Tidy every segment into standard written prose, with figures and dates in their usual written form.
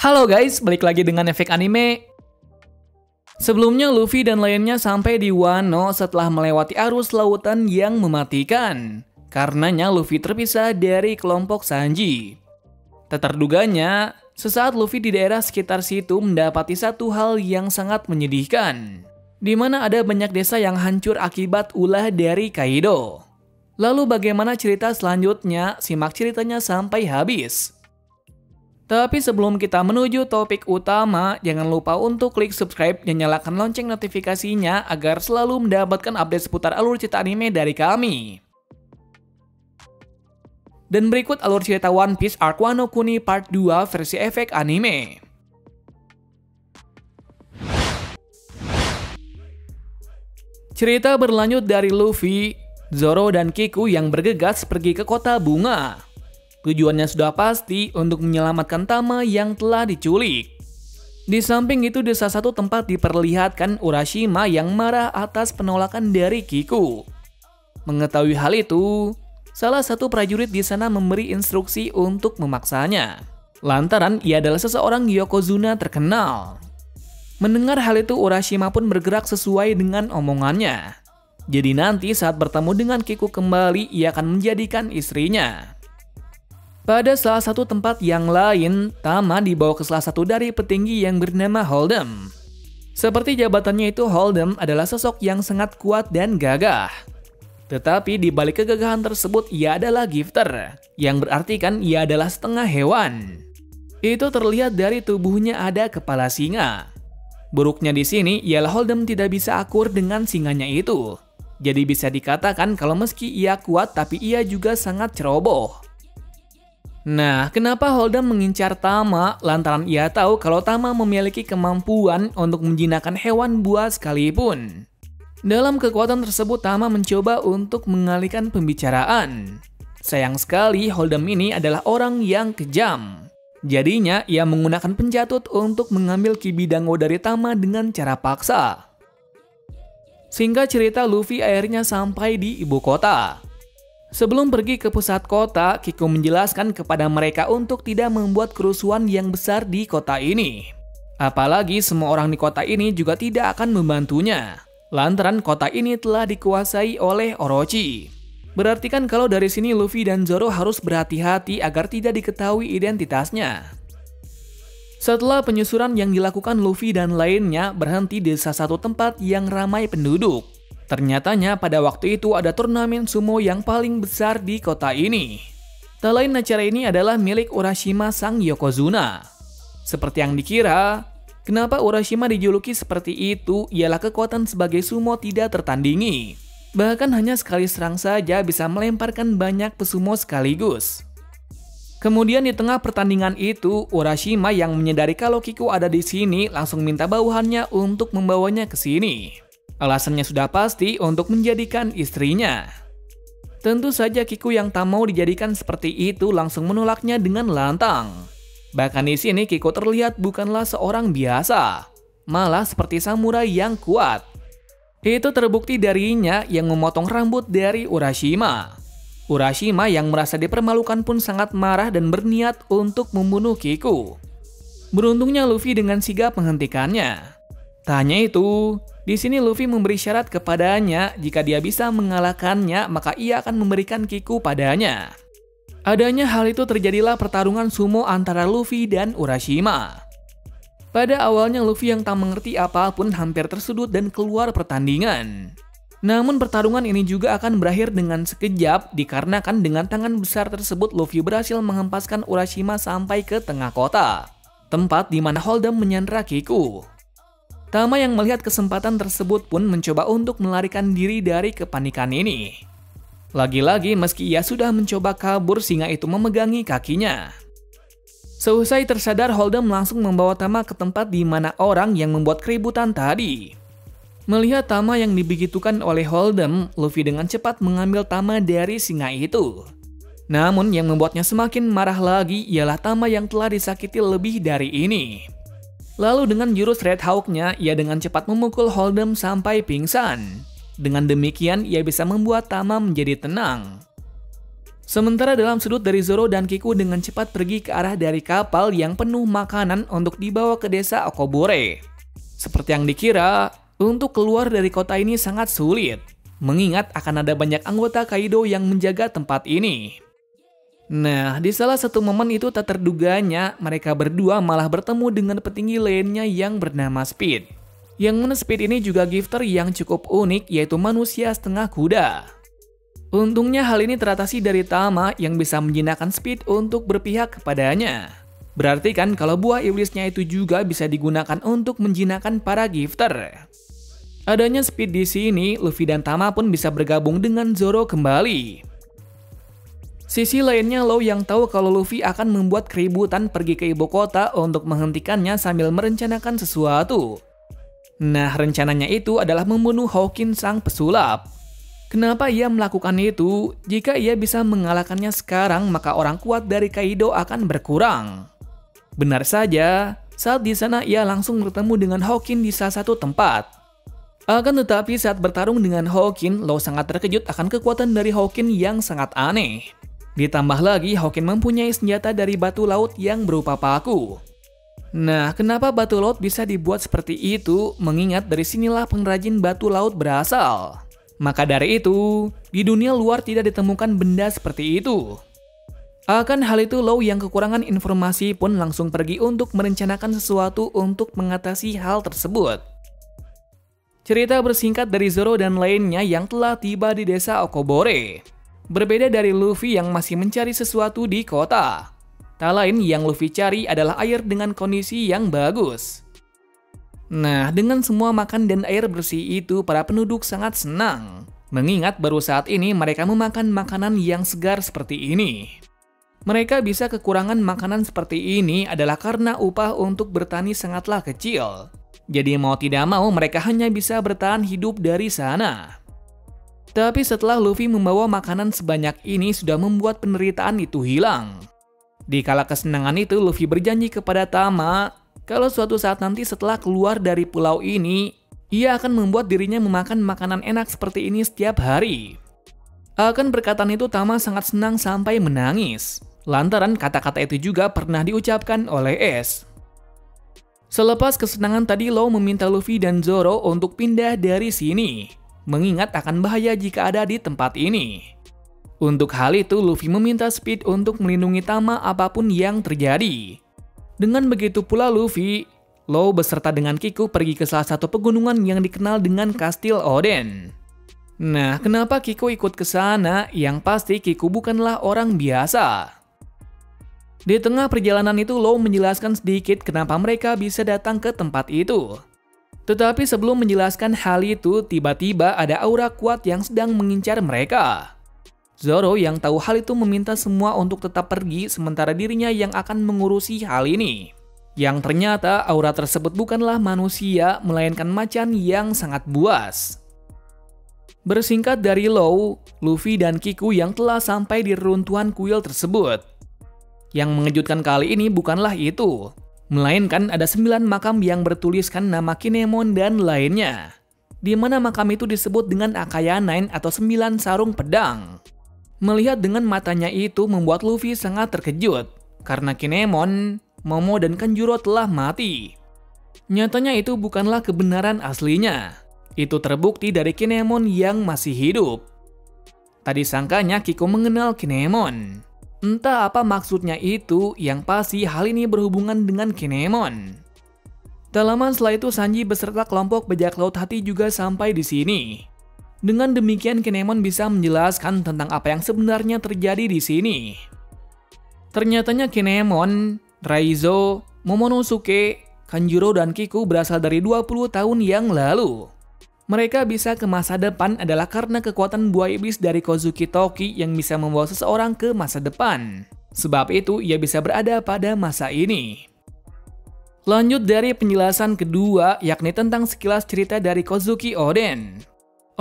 Halo guys, balik lagi dengan efek anime. Sebelumnya Luffy dan lainnya sampai di Wano setelah melewati arus lautan yang mematikan. Karenanya Luffy terpisah dari kelompok Sanji. Tak terduganya, sesaat Luffy di daerah sekitar situ mendapati satu hal yang sangat menyedihkan, di mana ada banyak desa yang hancur akibat ulah dari Kaido. Lalu bagaimana cerita selanjutnya? Simak ceritanya sampai habis. Tapi sebelum kita menuju topik utama, jangan lupa untuk klik subscribe dan nyalakan lonceng notifikasinya agar selalu mendapatkan update seputar alur cerita anime dari kami. Dan berikut alur cerita One Piece Arc Wano Kuni Part 2 versi efek anime. Cerita berlanjut dari Luffy, Zoro, dan Kiku yang bergegas pergi ke kota bunga. Tujuannya sudah pasti untuk menyelamatkan Tama yang telah diculik. Di samping itu di salah satu tempat diperlihatkan Urashima yang marah atas penolakan dari Kiku. Mengetahui hal itu, salah satu prajurit di sana memberi instruksi untuk memaksanya. Lantaran ia adalah seseorang Yokozuna terkenal. Mendengar hal itu Urashima pun bergerak sesuai dengan omongannya. Jadi nanti saat bertemu dengan Kiku kembali ia akan menjadikan istrinya. Pada salah satu tempat yang lain, Tama dibawa ke salah satu dari petinggi yang bernama Holdem. Seperti jabatannya itu, Holdem adalah sosok yang sangat kuat dan gagah. Tetapi di balik kegagahan tersebut, ia adalah gifter, yang berarti kan ia adalah setengah hewan. Itu terlihat dari tubuhnya ada kepala singa. Buruknya di sini ialah Holdem tidak bisa akur dengan singanya itu. Jadi bisa dikatakan kalau meski ia kuat, tapi ia juga sangat ceroboh. Nah, kenapa Holdem mengincar Tama? Lantaran ia tahu kalau Tama memiliki kemampuan untuk menjinakkan hewan buas sekalipun. Dalam kekuatan tersebut, Tama mencoba untuk mengalihkan pembicaraan. Sayang sekali, Holdem ini adalah orang yang kejam. Jadinya, ia menggunakan penjatut untuk mengambil Kibidango dari Tama dengan cara paksa. Singkat cerita, Luffy akhirnya sampai di ibu kota. Sebelum pergi ke pusat kota, Kiku menjelaskan kepada mereka untuk tidak membuat kerusuhan yang besar di kota ini. Apalagi semua orang di kota ini juga tidak akan membantunya. Lantaran kota ini telah dikuasai oleh Orochi. Berarti kan kalau dari sini Luffy dan Zoro harus berhati-hati agar tidak diketahui identitasnya. Setelah penyusuran yang dilakukan, Luffy dan lainnya berhenti di salah satu tempat yang ramai penduduk. Ternyatanya pada waktu itu ada turnamen sumo yang paling besar di kota ini. Tak lain acara ini adalah milik Urashima sang Yokozuna. Seperti yang dikira, kenapa Urashima dijuluki seperti itu ialah kekuatan sebagai sumo tidak tertandingi. Bahkan hanya sekali serang saja bisa melemparkan banyak pesumo sekaligus. Kemudian di tengah pertandingan itu, Urashima yang menyadari kalau Kiku ada di sini langsung minta bawahannya untuk membawanya ke sini. Alasannya sudah pasti untuk menjadikan istrinya. Tentu saja Kiku yang tak mau dijadikan seperti itu langsung menolaknya dengan lantang. Bahkan di sini Kiku terlihat bukanlah seorang biasa, malah seperti samurai yang kuat. Itu terbukti darinya yang memotong rambut dari Urashima. Urashima yang merasa dipermalukan pun sangat marah dan berniat untuk membunuh Kiku. Beruntungnya Luffy dengan sigap menghentikannya. Tak hanya itu, di sini Luffy memberi syarat kepadanya jika dia bisa mengalahkannya maka ia akan memberikan Kiku padanya. Adanya hal itu terjadilah pertarungan sumo antara Luffy dan Urashima. Pada awalnya Luffy yang tak mengerti apapun hampir tersudut dan keluar pertandingan. Namun pertarungan ini juga akan berakhir dengan sekejap dikarenakan dengan tangan besar tersebut Luffy berhasil menghempaskan Urashima sampai ke tengah kota, tempat di mana Holdem menyandra Kiku. Tama yang melihat kesempatan tersebut pun mencoba untuk melarikan diri dari kepanikan ini. Lagi-lagi meski ia sudah mencoba kabur, singa itu memegangi kakinya. Seusai tersadar, Holdem langsung membawa Tama ke tempat di mana orang yang membuat keributan tadi. Melihat Tama yang dibegitukan oleh Holdem, Luffy dengan cepat mengambil Tama dari singa itu. Namun yang membuatnya semakin marah lagi ialah Tama yang telah disakiti lebih dari ini. Lalu dengan jurus Red Hawk-nya, ia dengan cepat memukul Holdem sampai pingsan. Dengan demikian, ia bisa membuat Tama menjadi tenang. Sementara dalam sudut dari Zoro dan Kiku dengan cepat pergi ke arah dari kapal yang penuh makanan untuk dibawa ke desa Okobore. Seperti yang dikira, untuk keluar dari kota ini sangat sulit, mengingat akan ada banyak anggota Kaido yang menjaga tempat ini. Nah, di salah satu momen itu tak terduganya, mereka berdua malah bertemu dengan petinggi lainnya yang bernama Speed. Yang mana Speed ini juga gifter yang cukup unik, yaitu manusia setengah kuda. Untungnya hal ini teratasi dari Tama yang bisa menjinakkan Speed untuk berpihak kepadanya. Berarti kan kalau buah iblisnya itu juga bisa digunakan untuk menjinakkan para gifter. Adanya Speed di sini, Luffy dan Tama pun bisa bergabung dengan Zoro kembali. Sisi lainnya Law yang tahu kalau Luffy akan membuat keributan pergi ke ibu kota untuk menghentikannya sambil merencanakan sesuatu. Nah, rencananya itu adalah membunuh Hawkins sang pesulap. Kenapa ia melakukan itu? Jika ia bisa mengalahkannya sekarang, maka orang kuat dari Kaido akan berkurang. Benar saja, saat di sana ia langsung bertemu dengan Hawkins di salah satu tempat. Akan tetapi saat bertarung dengan Hawkins, Law sangat terkejut akan kekuatan dari Hawkins yang sangat aneh. Ditambah lagi Hawkins mempunyai senjata dari batu laut yang berupa paku. Nah, kenapa batu laut bisa dibuat seperti itu? Mengingat dari sinilah pengrajin batu laut berasal. Maka dari itu, di dunia luar tidak ditemukan benda seperti itu. Akan hal itu, Law yang kekurangan informasi pun langsung pergi untuk merencanakan sesuatu untuk mengatasi hal tersebut. Cerita bersingkat dari Zoro dan lainnya yang telah tiba di desa Okobore. Berbeda dari Luffy yang masih mencari sesuatu di kota. Tak lain yang Luffy cari adalah air dengan kondisi yang bagus. Nah, dengan semua makan dan air bersih itu, para penduduk sangat senang. Mengingat baru saat ini mereka memakan makanan yang segar seperti ini. Mereka bisa kekurangan makanan seperti ini adalah karena upah untuk bertani sangatlah kecil. Jadi mau tidak mau mereka hanya bisa bertahan hidup dari sana. Tapi setelah Luffy membawa makanan sebanyak ini sudah membuat penderitaan itu hilang. Di kala kesenangan itu, Luffy berjanji kepada Tama kalau suatu saat nanti setelah keluar dari pulau ini, ia akan membuat dirinya memakan makanan enak seperti ini setiap hari. Akan perkataan itu Tama sangat senang sampai menangis. Lantaran kata-kata itu juga pernah diucapkan oleh Ace. Selepas kesenangan tadi, Law meminta Luffy dan Zoro untuk pindah dari sini, mengingat akan bahaya jika ada di tempat ini. Untuk hal itu, Luffy meminta Speed untuk melindungi Tama apapun yang terjadi. Dengan begitu pula Luffy, Law beserta dengan Kiku pergi ke salah satu pegunungan yang dikenal dengan Kastil Oden. Nah, kenapa Kiku ikut ke sana? Yang pasti Kiku bukanlah orang biasa. Di tengah perjalanan itu, Law menjelaskan sedikit kenapa mereka bisa datang ke tempat itu. Tetapi sebelum menjelaskan hal itu, tiba-tiba ada aura kuat yang sedang mengincar mereka. Zoro yang tahu hal itu meminta semua untuk tetap pergi, sementara dirinya yang akan mengurusi hal ini. Yang ternyata aura tersebut bukanlah manusia, melainkan macan yang sangat buas. Bersingkat dari Law, Luffy dan Kiku yang telah sampai di reruntuhan kuil tersebut. Yang mengejutkan kali ini bukanlah itu, melainkan ada 9 makam yang bertuliskan nama Kinemon dan lainnya. Di mana makam itu disebut dengan Akaya 9 atau 9 sarung pedang. Melihat dengan matanya itu membuat Luffy sangat terkejut, karena Kinemon, Momo, dan Kanjuro telah mati. Nyatanya itu bukanlah kebenaran aslinya. Itu terbukti dari Kinemon yang masih hidup. Tadi sangkanya Kiku mengenal Kinemon. Entah apa maksudnya itu, yang pasti hal ini berhubungan dengan Kinemon. Tak lama setelah itu Sanji beserta kelompok bajak laut hati juga sampai di sini. Dengan demikian Kinemon bisa menjelaskan tentang apa yang sebenarnya terjadi di sini. Ternyatanya Kinemon, Raizo, Momonosuke, Kanjuro, dan Kiku berasal dari 20 tahun yang lalu. Mereka bisa ke masa depan adalah karena kekuatan buah iblis dari Kozuki Toki yang bisa membawa seseorang ke masa depan. Sebab itu ia bisa berada pada masa ini. Lanjut dari penjelasan kedua, yakni tentang sekilas cerita dari Kozuki Oden.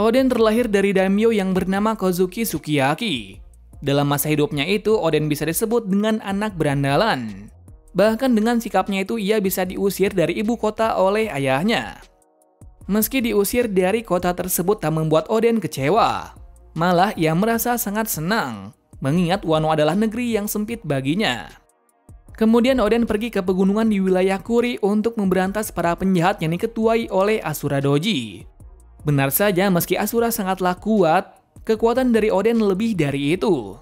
Oden terlahir dari daimyo yang bernama Kozuki Sukiyaki. Dalam masa hidupnya itu, Oden bisa disebut dengan anak berandalan. Bahkan dengan sikapnya itu, ia bisa diusir dari ibu kota oleh ayahnya. Meski diusir dari kota tersebut tak membuat Oden kecewa. Malah ia merasa sangat senang, mengingat Wano adalah negeri yang sempit baginya. Kemudian Oden pergi ke pegunungan di wilayah Kuri untuk memberantas para penjahat yang diketuai oleh Asura Doji. Benar saja, meski Asura sangatlah kuat, kekuatan dari Oden lebih dari itu.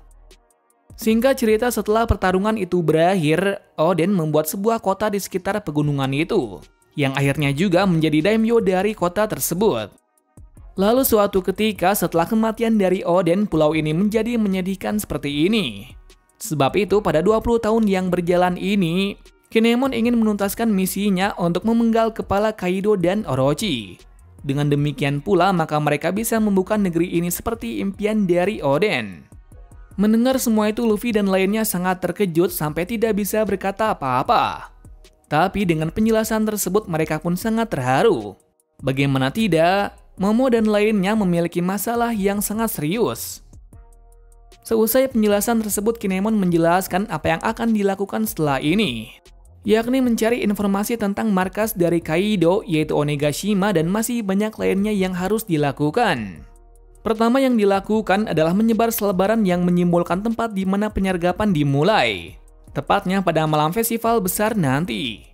Singkat cerita, setelah pertarungan itu berakhir, Oden membuat sebuah kota di sekitar pegunungan itu, yang akhirnya juga menjadi daimyo dari kota tersebut. Lalu suatu ketika setelah kematian dari Oden, pulau ini menjadi menyedihkan seperti ini. Sebab itu pada 20 tahun yang berjalan ini, Kinemon ingin menuntaskan misinya untuk memenggal kepala Kaido dan Orochi. Dengan demikian pula maka mereka bisa membuka negeri ini seperti impian dari Oden. Mendengar semua itu, Luffy dan lainnya sangat terkejut sampai tidak bisa berkata apa-apa. Tapi dengan penjelasan tersebut mereka pun sangat terharu. Bagaimana tidak, Momo dan lainnya memiliki masalah yang sangat serius. Seusai penjelasan tersebut, Kinemon menjelaskan apa yang akan dilakukan setelah ini, yakni mencari informasi tentang markas dari Kaido yaitu Onigashima dan masih banyak lainnya yang harus dilakukan. Pertama yang dilakukan adalah menyebar selebaran yang menyimbolkan tempat di mana penyergapan dimulai, tepatnya pada malam festival besar nanti.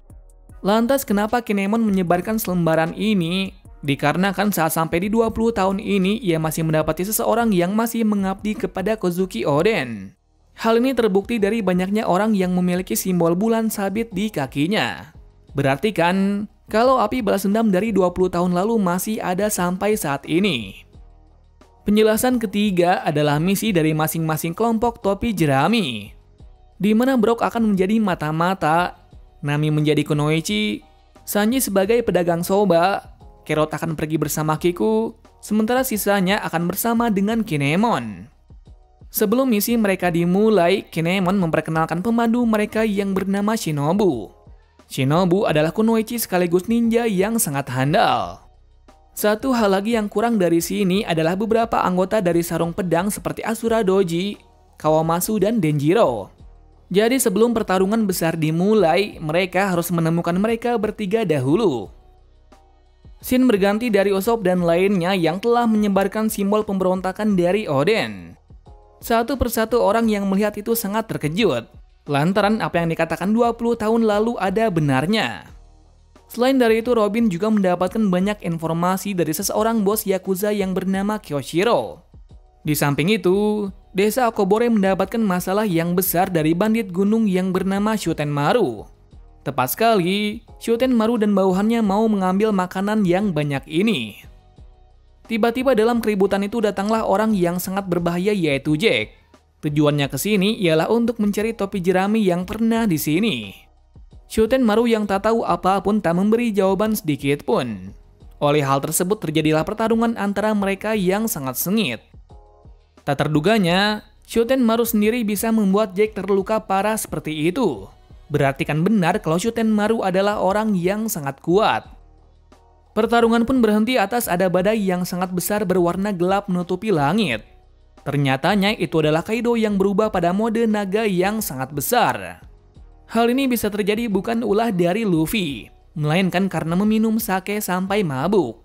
Lantas kenapa Kinemon menyebarkan selembaran ini? Dikarenakan saat sampai di 20 tahun ini, ia masih mendapati seseorang yang masih mengabdi kepada Kozuki Oden. Hal ini terbukti dari banyaknya orang yang memiliki simbol bulan sabit di kakinya. Berarti kan, kalau api balas dendam dari 20 tahun lalu masih ada sampai saat ini. Penjelasan ketiga adalah misi dari masing-masing kelompok topi jerami, di mana Brook akan menjadi mata-mata, Nami menjadi kunoichi, Sanji sebagai pedagang soba, Carrot akan pergi bersama Kiku, sementara sisanya akan bersama dengan Kinemon. Sebelum misi mereka dimulai, Kinemon memperkenalkan pemandu mereka yang bernama Shinobu. Shinobu adalah kunoichi sekaligus ninja yang sangat handal. Satu hal lagi yang kurang dari sini adalah beberapa anggota dari sarung pedang seperti Asura Doji, Kawamatsu, dan Denjiro. Jadi sebelum pertarungan besar dimulai, mereka harus menemukan mereka bertiga dahulu. Scene berganti dari Usopp dan lainnya yang telah menyebarkan simbol pemberontakan dari Oden. Satu persatu orang yang melihat itu sangat terkejut, lantaran apa yang dikatakan 20 tahun lalu ada benarnya. Selain dari itu, Robin juga mendapatkan banyak informasi dari seseorang bos Yakuza yang bernama Kyoshiro. Di samping itu, desa Okobore mendapatkan masalah yang besar dari bandit gunung yang bernama Shutenmaru. Tepat sekali, Shutenmaru dan bawahannya mau mengambil makanan yang banyak ini. Tiba-tiba dalam keributan itu datanglah orang yang sangat berbahaya yaitu Jack. Tujuannya ke sini ialah untuk mencari topi jerami yang pernah di sini. Shutenmaru yang tak tahu apapun tak memberi jawaban sedikit pun. Oleh hal tersebut terjadilah pertarungan antara mereka yang sangat sengit. Tak terduganya, Shutenmaru sendiri bisa membuat Jack terluka parah seperti itu. Berarti kan benar kalau Shutenmaru adalah orang yang sangat kuat. Pertarungan pun berhenti atas ada badai yang sangat besar berwarna gelap menutupi langit. Ternyatanya itu adalah Kaido yang berubah pada mode naga yang sangat besar. Hal ini bisa terjadi bukan ulah dari Luffy, melainkan karena meminum sake sampai mabuk.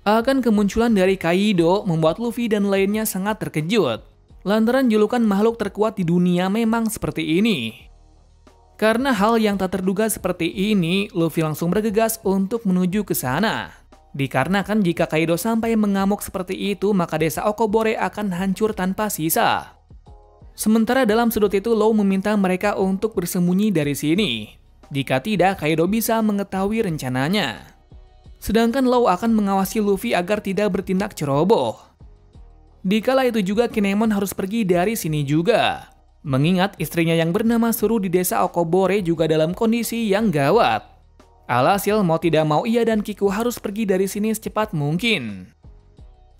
Akan kemunculan dari Kaido membuat Luffy dan lainnya sangat terkejut, lantaran julukan makhluk terkuat di dunia memang seperti ini. Karena hal yang tak terduga seperti ini, Luffy langsung bergegas untuk menuju ke sana. Dikarenakan jika Kaido sampai mengamuk seperti itu, maka desa Okobore akan hancur tanpa sisa. Sementara dalam sudut itu, Law meminta mereka untuk bersembunyi dari sini. Jika tidak, Kaido bisa mengetahui rencananya. Sedangkan Law akan mengawasi Luffy agar tidak bertindak ceroboh. Dikala itu juga Kinemon harus pergi dari sini juga, mengingat istrinya yang bernama Suru di desa Okobore juga dalam kondisi yang gawat. Alhasil mau tidak mau ia dan Kiku harus pergi dari sini secepat mungkin.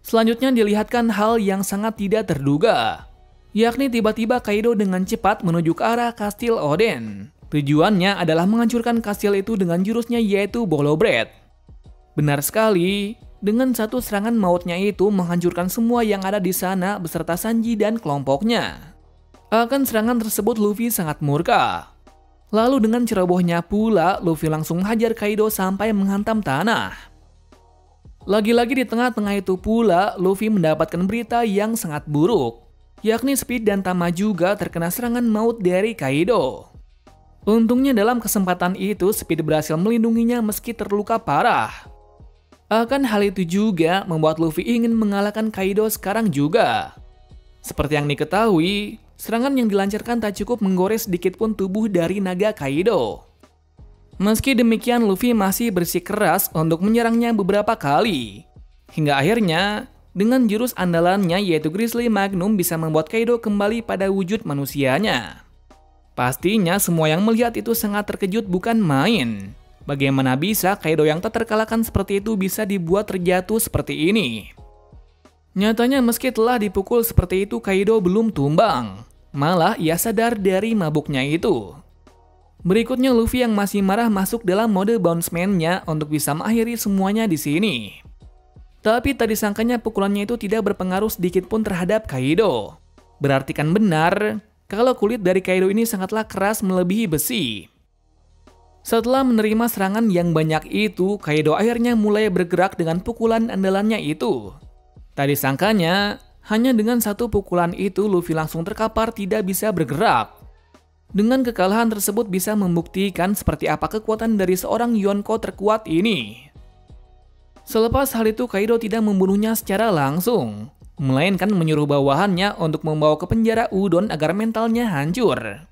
Selanjutnya dilihatkan hal yang sangat tidak terduga, yakni tiba-tiba Kaido dengan cepat menuju ke arah kastil Oden. Tujuannya adalah menghancurkan kastil itu dengan jurusnya yaitu Bolo Bread. Benar sekali, dengan satu serangan mautnya itu menghancurkan semua yang ada di sana beserta Sanji dan kelompoknya. Akan serangan tersebut Luffy sangat murka. Lalu dengan cerobohnya pula, Luffy langsung menghajar Kaido sampai menghantam tanah. Lagi-lagi di tengah-tengah itu pula, Luffy mendapatkan berita yang sangat buruk. yakni Speed dan Tama juga terkena serangan maut dari Kaido. Untungnya dalam kesempatan itu Speed berhasil melindunginya meski terluka parah. Akan hal itu juga membuat Luffy ingin mengalahkan Kaido sekarang juga. Seperti yang diketahui, serangan yang dilancarkan tak cukup menggores sedikit pun tubuh dari naga Kaido. Meski demikian, Luffy masih bersikeras untuk menyerangnya beberapa kali. Hingga akhirnya, dengan jurus andalannya yaitu Grizzly Magnum bisa membuat Kaido kembali pada wujud manusianya. Pastinya semua yang melihat itu sangat terkejut bukan main. Bagaimana bisa Kaido yang tak terkalahkan seperti itu bisa dibuat terjatuh seperti ini? Nyatanya meski telah dipukul seperti itu, Kaido belum tumbang. Malah ia sadar dari mabuknya itu. Berikutnya Luffy yang masih marah masuk dalam mode Bounce Man-nya untuk bisa mengakhiri semuanya di sini. Tapi tak disangkanya pukulannya itu tidak berpengaruh sedikit pun terhadap Kaido. Berarti kan benar kalau kulit dari Kaido ini sangatlah keras melebihi besi. Setelah menerima serangan yang banyak itu, Kaido akhirnya mulai bergerak dengan pukulan andalannya itu. Tak disangkanya, hanya dengan satu pukulan itu Luffy langsung terkapar tidak bisa bergerak. Dengan kekalahan tersebut bisa membuktikan seperti apa kekuatan dari seorang Yonko terkuat ini. Selepas hal itu Kaido tidak membunuhnya secara langsung, melainkan menyuruh bawahannya untuk membawa ke penjara Udon agar mentalnya hancur.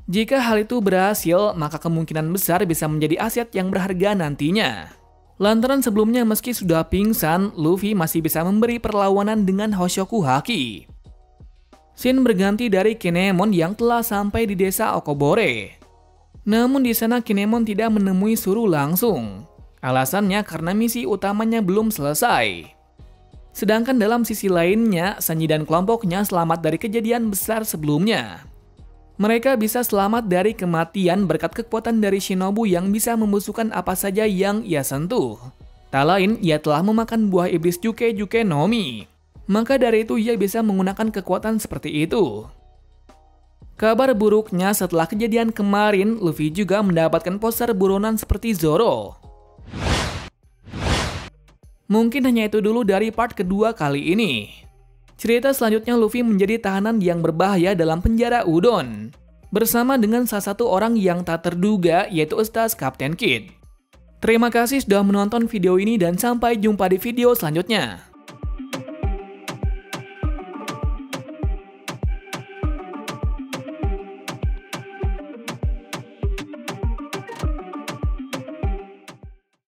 Jika hal itu berhasil, maka kemungkinan besar bisa menjadi aset yang berharga nantinya. Lantaran sebelumnya meski sudah pingsan, Luffy masih bisa memberi perlawanan dengan Hoshoku Haki. Scene berganti dari Kinemon yang telah sampai di desa Okobore. Namun di sana Kinemon tidak menemui Zoro langsung. Alasannya karena misi utamanya belum selesai. Sedangkan dalam sisi lainnya, Sanji dan kelompoknya selamat dari kejadian besar sebelumnya. Mereka bisa selamat dari kematian berkat kekuatan dari Shinobu yang bisa membusukkan apa saja yang ia sentuh. Tak lain, ia telah memakan buah iblis Juke no Mi. Maka dari itu ia bisa menggunakan kekuatan seperti itu. Kabar buruknya setelah kejadian kemarin, Luffy juga mendapatkan poster buronan seperti Zoro. Mungkin hanya itu dulu dari part kedua kali ini. Cerita selanjutnya Luffy menjadi tahanan yang berbahaya dalam penjara Udon. Bersama dengan salah satu orang yang tak terduga yaitu Ustaz Captain Kid. Terima kasih sudah menonton video ini dan sampai jumpa di video selanjutnya.